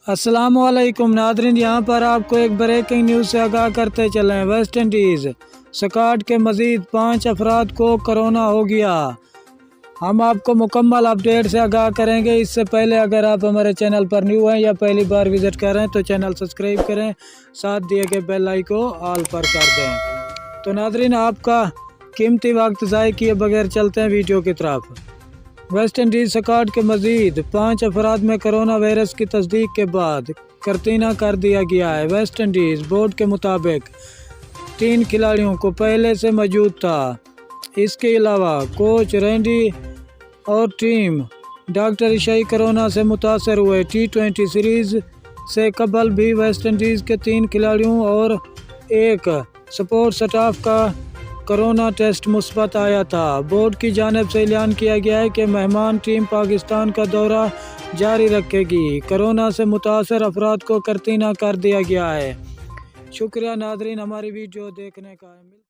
अस्सलाम वालेकुम नादरीन, यहाँ पर आपको एक ब्रेकिंग न्यूज़ से आगाह करते चलें। वेस्ट इंडीज़ स्क्वाड के मज़ीद 5 अफराद को कोरोना हो गया। हम आपको मुकम्मल अपडेट से आगाह करेंगे। इससे पहले अगर आप हमारे चैनल पर न्यू हैं या पहली बार विज़िट कर रहे हैं तो चैनल सब्सक्राइब करें, साथ दिए गए बेल आइकन को ऑल पर कर दें। तो नादरीन, आपका कीमती वक्त ज़ाय किए बगैर चलते हैं वीडियो की तरफ। वेस्ट इंडीज़ स्क्वाड के मज़ीद 5 अफराद में कोरोना वायरस की तस्दीक के बाद करतीना कर दिया गया है। वेस्ट इंडीज़ बोर्ड के मुताबिक 3 खिलाड़ियों को पहले से मौजूद था। इसके अलावा कोच रैंडी और टीम डॉक्टर ईशाई कोरोना से मुतासर हुए। T20 सीरीज़ से कबल भी वेस्ट इंडीज़ के 3 खिलाड़ियों और एक सपोर्ट स्टाफ का कोरोना टेस्ट मुस्बत आया था। बोर्ड की जानिब से ऐलान किया गया है कि मेहमान टीम पाकिस्तान का दौरा जारी रखेगी। कोरोना से मुतासर अफराद को करतीना कर दिया गया है। शुक्रिया नादरीन, हमारी वीडियो देखने का।